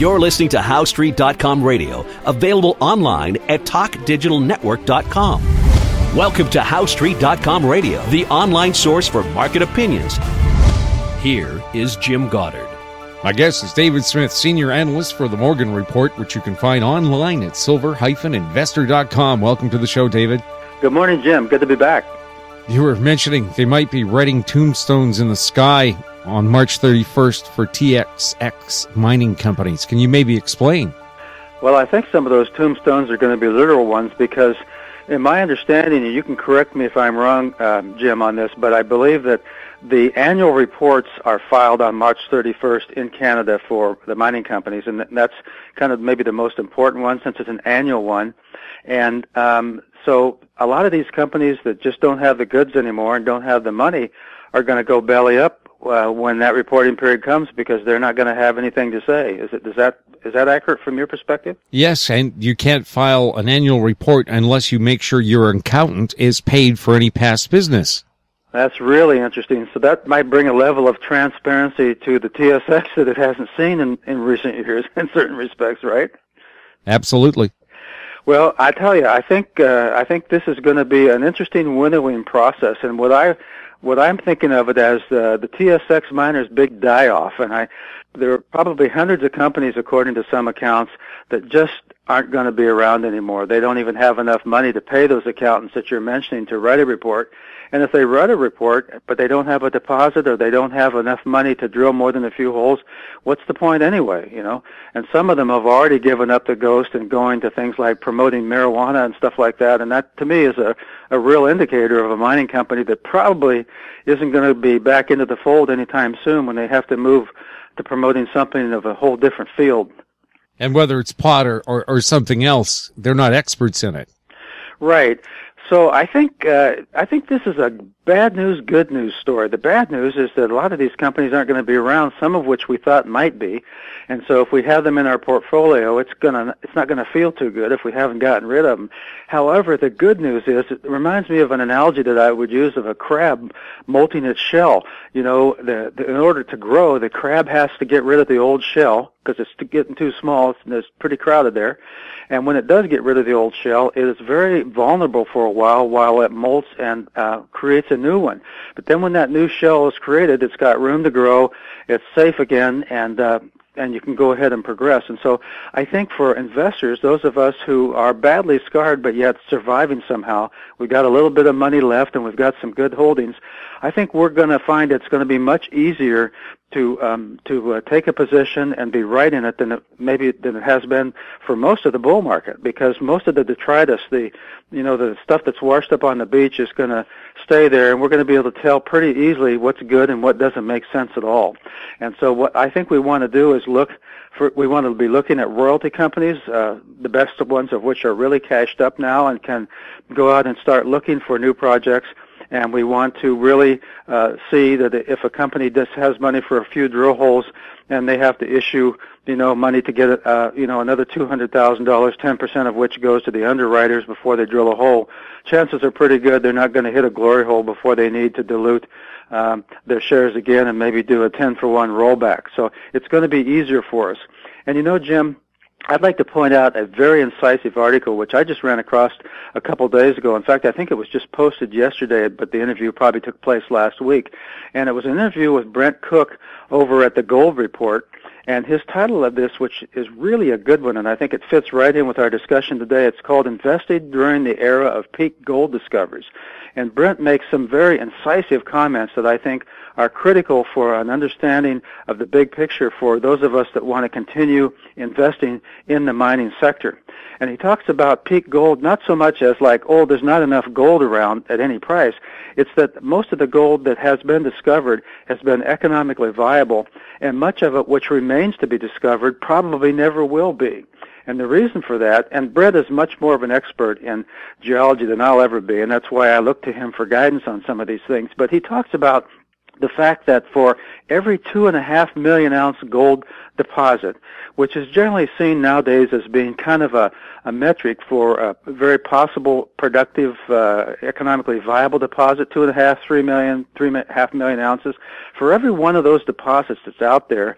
You're listening to HowStreet.com radio, available online at TalkDigitalNetwork.com. Welcome to HowStreet.com radio, the online source for market opinions. Here is Jim Goddard. My guest is David Smith, Senior Analyst for the Morgan Report, which you can find online at silver-investor.com. Welcome to the show, David. Good morning, Jim. Good to be back. You were mentioning they might be writing tombstones in the sky on March 31st for TSX mining companies. Can you maybe explain? Well, I think some of those tombstones are going to be literal ones because, in my understanding, and you can correct me if I'm wrong, Jim, on this, but I believe that the annual reports are filed on March 31st in Canada for the mining companies, and that's kind of maybe the most important one since it's an annual one. And so a lot of these companies that just don't have the goods anymore and don't have the money are going to go belly up when that reporting period comes because they're not going to have anything to say. Is that accurate from your perspective? Yes, and you can't file an annual report unless you make sure your accountant is paid for any past business. That's really interesting. So that might bring a level of transparency to the TSX that it hasn't seen in recent years in certain respects, right? Absolutely. Well, I tell you, I think this is going to be an interesting winnowing process, and what I'm thinking of it as the TSX miners' big die-off, and there are probably hundreds of companies, according to some accounts, that just aren't going to be around anymore. They don't even have enough money to pay those accountants that you're mentioning to write a report. And if they write a report, but they don't have a deposit or they don't have enough money to drill more than a few holes, what's the point anyway, you know? And some of them have already given up the ghost and going to things like promoting marijuana and stuff like that. And that, to me, is a real indicator of a mining company that probably isn't going to be back into the fold anytime soon when they have to move to promoting something of a whole different field. And whether it's pot or something else, they're not experts in it. Right. So I think this is a bad news, good news story. The bad news is that a lot of these companies aren't going to be around, some of which we thought might be. And so if we have them in our portfolio, it's not going to feel too good if we haven't gotten rid of them. However, the good news is it reminds me of an analogy that I would use of a crab molting its shell. You know, in order to grow, the crab has to get rid of the old shell because it's getting too small. It's pretty crowded there. And when it does get rid of the old shell, it is very vulnerable for a while it molts and creates a new one. But then when that new shell is created, it's got room to grow, it's safe again, and you can go ahead and progress. And so I think for investors, those of us who are badly scarred but yet surviving somehow, we've got a little bit of money left and we've got some good holdings, I think we're going to find it's going to be much easier to take a position and be right in it than it has been for most of the bull market, because most of the detritus, the stuff that's washed up on the beach is going to stay there, and we're going to be able to tell pretty easily what's good and what doesn't make sense at all. And so what I think we want to do is we want to be looking at royalty companies, the best ones of which are really cashed up now and can go out and start looking for new projects. And we want to really see that if a company just has money for a few drill holes and they have to issue, money to get, another $200,000, 10% of which goes to the underwriters before they drill a hole, chances are pretty good they're not going to hit a glory hole before they need to dilute their shares again and maybe do a 10-for-1 rollback. So it's going to be easier for us. And Jim, I'd like to point out a very incisive article which I just ran across a couple of days ago. In fact, I think it was just posted yesterday, but the interview probably took place last week. And it was an interview with Brent Cook over at the Gold Report. And his title of this, which is really a good one, and I think it fits right in with our discussion today, it's called Invested During the Era of Peak Gold Discoveries. And Brent makes some very incisive comments that I think are critical for an understanding of the big picture for those of us that want to continue investing in the mining sector. And he talks about peak gold not so much as like, there's not enough gold around at any price. It's that most of the gold that has been discovered has been economically viable, and much of it which remains to be discovered probably never will be. And the reason for that, and Brett is much more of an expert in geology than I'll ever be, and that's why I look to him for guidance on some of these things, but he talks about the fact that for every 2.5 million ounce gold deposit, which is generally seen nowadays as being kind of a metric for a very possible, productive, economically viable deposit, 2.5, 3 million, 3.5 million ounces. For every one of those deposits that's out there,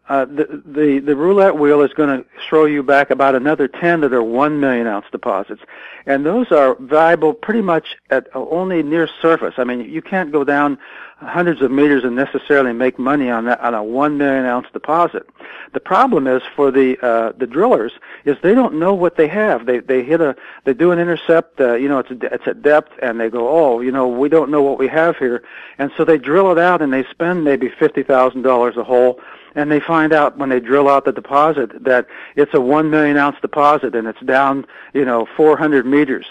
the roulette wheel is going to throw you back about another 10 that are 1 million ounce deposits. And those are valuable pretty much at only near surface. I mean, you can't go down hundreds of meters and necessarily make money on that, on a 1 million ounce deposit. The problem is for the drillers is they don't know what they have. They do an intercept, it's at depth, and they go, oh, we don't know what we have here, and so they drill it out and they spend maybe $50,000 a hole. And they find out when they drill out the deposit that it's a 1 million ounce deposit and it's down, 400 meters.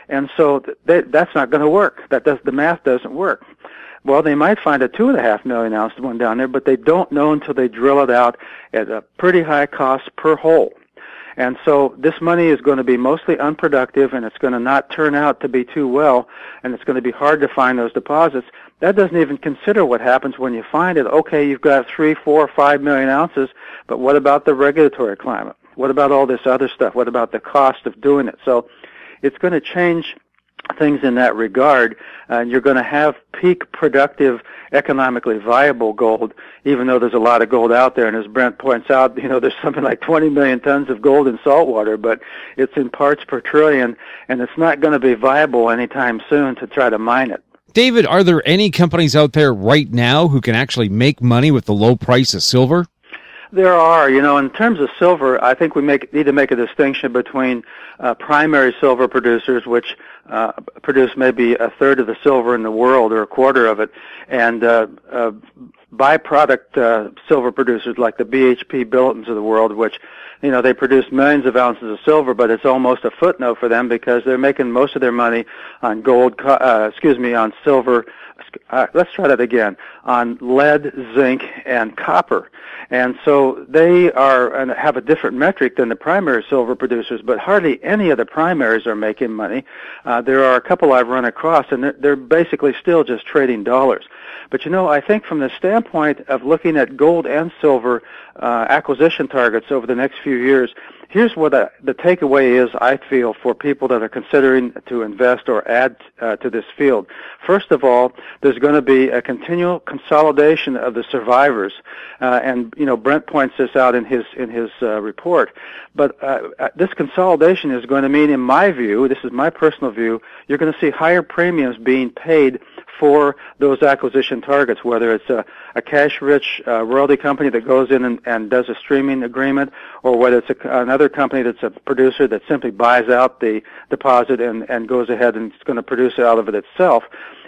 And so that's not going to work. The math doesn't work. Well, they might find a 2.5 million ounce one down there, but they don't know until they drill it out at a pretty high cost per hole. And so this money is going to be mostly unproductive, and it's going to not turn out to be too well, and it's going to be hard to find those deposits. That doesn't even consider what happens when you find it. Okay, you've got 3, 4, 5 million ounces, but what about the regulatory climate? What about all this other stuff? What about the cost of doing it? So it's going to change things in that regard, and you're going to have peak productive, economically viable gold, even though there's a lot of gold out there. And as Brent points out, there's something like 20 million tons of gold in saltwater, but it's in parts per trillion, and it's not going to be viable anytime soon to try to mine it. David, are there any companies out there right now who can actually make money with the low price of silver? There are. In terms of silver, I think we need to make a distinction between primary silver producers, which produce maybe a third of the silver in the world or a quarter of it, and byproduct silver producers like the BHP Billotons of the world, which they produce millions of ounces of silver, but it's almost a footnote for them because they're making most of their money on on silver. Let's try that again. On lead, zinc, and copper. And so they are and have a different metric than the primary silver producers, but hardly any of the primaries are making money. There are a couple I've run across, and they're basically still just trading dollars. But I think from the standpoint of looking at gold and silver acquisition targets over the next few years, here's what the takeaway is, I feel, for people that are considering to invest or add to this field. First of all, there's going to be a continual consolidation of the survivors, and Brent points this out in his report. But this consolidation is going to mean, in my view, this is my personal view, you're going to see higher premiums being paid for those acquisition targets, whether it's a cash-rich royalty company that goes in and does a streaming agreement, or whether it's another company that's a producer that simply buys out the deposit and goes ahead and is going to produce out of it itself.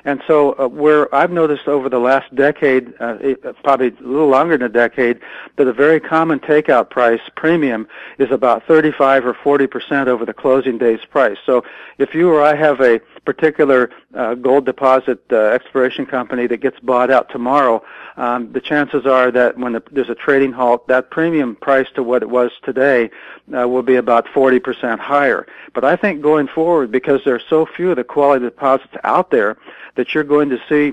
And so where I've noticed over the last decade, probably a little longer than a decade, that a very common takeout price premium is about 35 or 40% over the closing day's price. So if you or I have a particular gold deposit exploration company that gets bought out tomorrow, the chances are that when there's a trading halt, that premium price to what it was today will be about 40% higher. But I think going forward, because there are so few of the quality deposits out there, that you're going to see,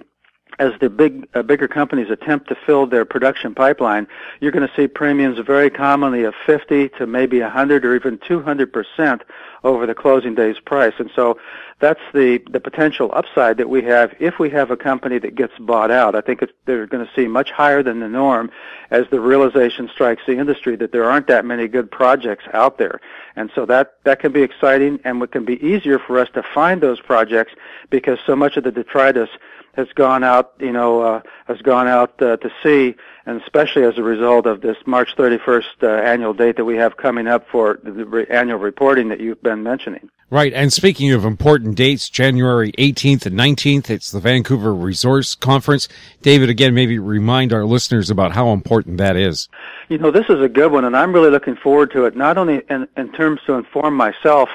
as the bigger companies attempt to fill their production pipeline, you're going to see premiums very commonly of 50 to maybe 100 or even 200% over the closing day's price. And so that's the potential upside that we have if we have a company that gets bought out. I think they're going to see much higher than the norm as the realization strikes the industry that there aren't that many good projects out there. And so that can be exciting, and it can be easier for us to find those projects because so much of the detritus has gone out, to sea, and especially as a result of this March 31st annual date that we have coming up for the annual reporting that you've been mentioning. Right, and speaking of important dates, January 18th and 19th, it's the Vancouver Resource Conference. David, again, maybe remind our listeners about how important that is. This is a good one, and I'm really looking forward to it, not only in terms to inform myself,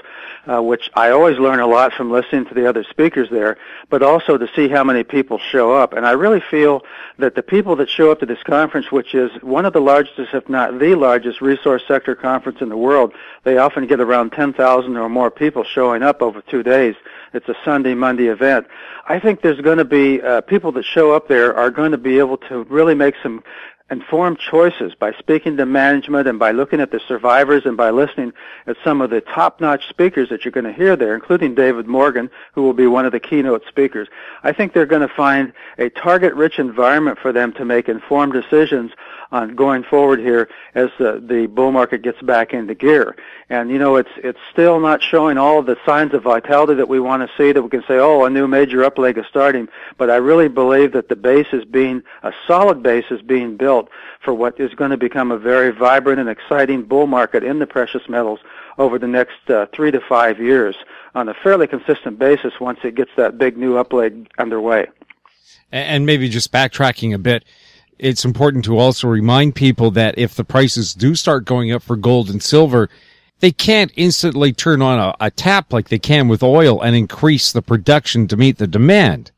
which I always learn a lot from listening to the other speakers there, but also to see how many people show up. And I really feel that the people that show up to this conference, which is one of the largest, if not the largest, resource sector conference in the world, they often get around 10,000 or more people showing up over 2 days. It's a Sunday, Monday event. I think there's going to be people that show up there are going to be able to really make some informed choices by speaking to management and by looking at the survivors and by listening at some of the top-notch speakers that you're going to hear there, including David Morgan, who will be one of the keynote speakers. I think they're going to find a target-rich environment for them to make informed decisions on going forward here as the bull market gets back into gear. And, you know, it's still not showing all of the signs of vitality that we want to see, that we can say, oh, a new major up leg is starting. But I really believe that the base is being, a solid base is being built for what is going to become a very vibrant and exciting bull market in the precious metals over the next 3 to 5 years on a fairly consistent basis once it gets that big new up leg underway. And maybe just backtracking a bit, it's important to also remind people that if the prices do start going up for gold and silver, they can't instantly turn on a tap like they can with oil and increase the production to meet the demand.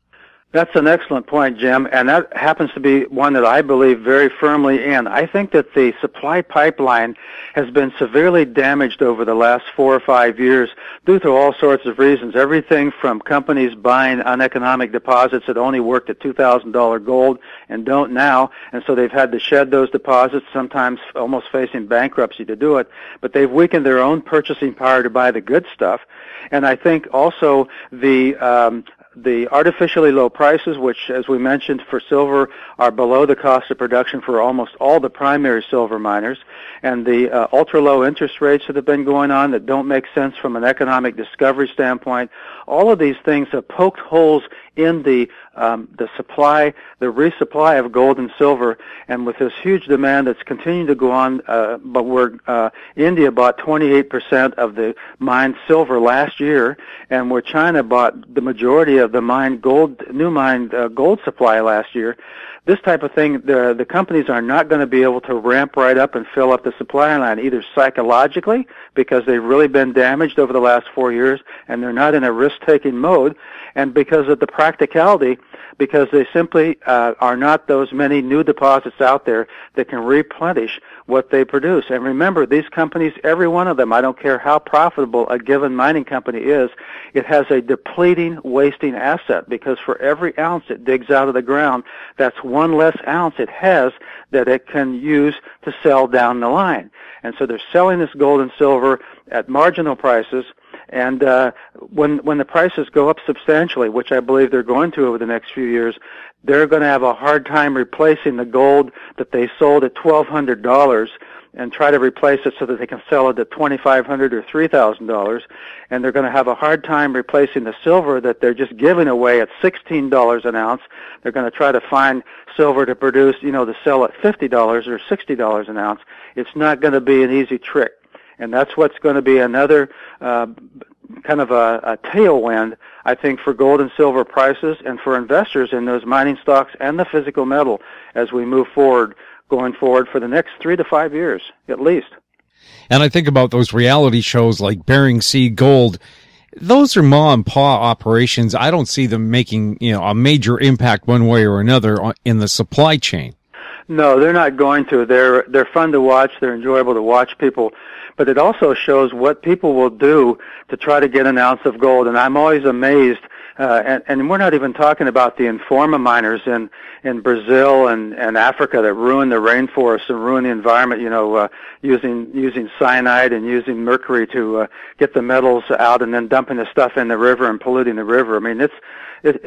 That's an excellent point, Jim, and that happens to be one that I believe very firmly in. I think that the supply pipeline has been severely damaged over the last 4 or 5 years due to all sorts of reasons. Everything from companies buying uneconomic deposits that only worked at $2,000 gold and don't now, and so they've had to shed those deposits, sometimes almost facing bankruptcy to do it, but they've weakened their own purchasing power to buy the good stuff. And I think also the artificially low prices, which, as we mentioned, for silver are below the cost of production for almost all the primary silver miners, and the ultra-low interest rates that have been going on that don't make sense from an economic discovery standpoint, all of these things have poked holes in the supply, the resupply of gold and silver, and with this huge demand that's continuing to go on, but where India bought 28% of the mined silver last year, and where China bought the majority of the new mined gold supply last year. This type of thing, the companies are not going to be able to ramp right up and fill up the supply line, either psychologically, because they've really been damaged over the last 4 years, and they're not in a risk-taking mode, and because of the practicality, because they simply are not those many new deposits out there that can replenish what they produce. And remember, these companies, every one of them, I don't care how profitable a given mining company is, it has a depleting, wasting asset, because for every ounce it digs out of the ground, that's one less ounce it has that it can use to sell down the line. And so they're selling this gold and silver at marginal prices, and when the prices go up substantially, which I believe they're going to over the next few years, they're going to have a hard time replacing the gold that they sold at $1,200 and try to replace it so that they can sell it at $2,500 or $3,000. And they're going to have a hard time replacing the silver that they're just giving away at $16 an ounce. They're going to try to find silver to produce, to sell at $50 or $60 an ounce. It's not going to be an easy trick. And that's what's going to be another kind of a tailwind, I think, for gold and silver prices and for investors in those mining stocks and the physical metal as we move forward, going forward for the next 3 to 5 years, at least. And I think about those reality shows like Bering Sea Gold. Those are ma and pa operations. I don't see them making, a major impact one way or another in the supply chain. No, they're not going to. They're fun to watch. They're enjoyable to watch people. But it also shows what people will do to try to get an ounce of gold. And I'm always amazed, and we're not even talking about the Informa miners in Brazil and Africa that ruin the rainforest and ruin the environment, using cyanide and using mercury to get the metals out and then dumping the stuff in the river and polluting the river. I mean,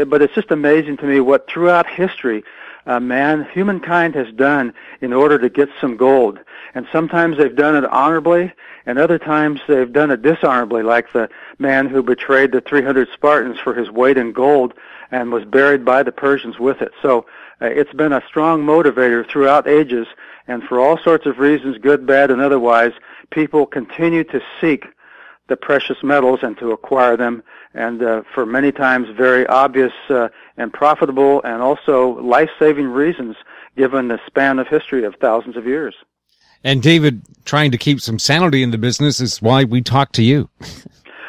but it's just amazing to me what throughout history humankind has done in order to get some gold. And sometimes they've done it honorably, and other times they've done it dishonorably, like the man who betrayed the 300 Spartans for his weight in gold and was buried by the Persians with it. So it's been a strong motivator throughout ages, and for all sorts of reasons, good, bad, and otherwise, people continue to seek the precious metals and to acquire them, and for many times very obvious and profitable and also life-saving reasons given the span of history of thousands of years. And David, trying to keep some sanity in the business is why we talk to you.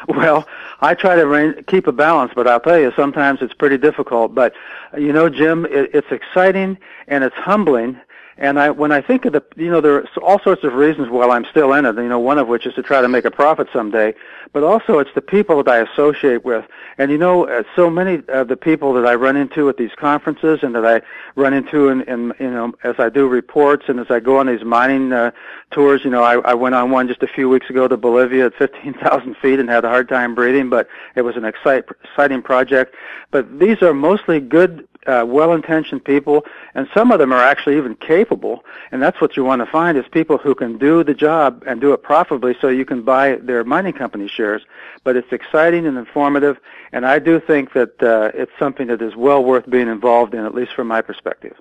Well, I try to keep a balance, but I'll tell you, sometimes it's pretty difficult. But, Jim, it's exciting and it's humbling And when I think of there are all sorts of reasons while I'm still in it, one of which is to try to make a profit someday, but also it's the people that I associate with. And so many of the people that I run into at these conferences and that I run into in as I do reports and as I go on these mining tours, I went on one just a few weeks ago to Bolivia at 15,000 feet and had a hard time breathing, but it was an exciting project. But these are mostly good, well-intentioned people, and some of them are actually even capable, and that's what you want to find is people who can do the job and do it profitably so you can buy their mining company shares. But it's exciting and informative, and I do think that it's something that is well worth being involved in, at least from my perspective.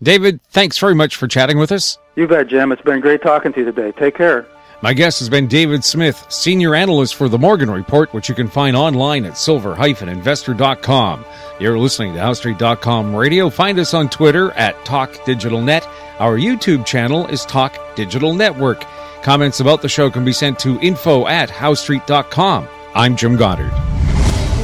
David, thanks very much for chatting with us. You bet, Jim. It's been great talking to you today. Take care. My guest has been David Smith, Senior Analyst for The Morgan Report, which you can find online at silver-investor.com. You're listening to HowStreet.com radio. Find us on Twitter at TalkDigitalNet. Our YouTube channel is Talk Digital Network. Comments about the show can be sent to info@HowStreet.com. I'm Jim Goddard.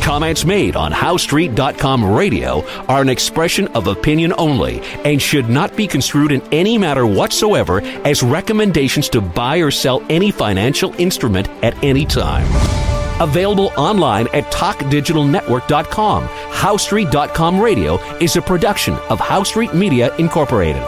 Comments made on HowStreet.com radio are an expression of opinion only and should not be construed in any matter whatsoever as recommendations to buy or sell any financial instrument at any time. Available online at TalkDigitalNetwork.com. HowStreet.com radio is a production of HowStreet Media Incorporated.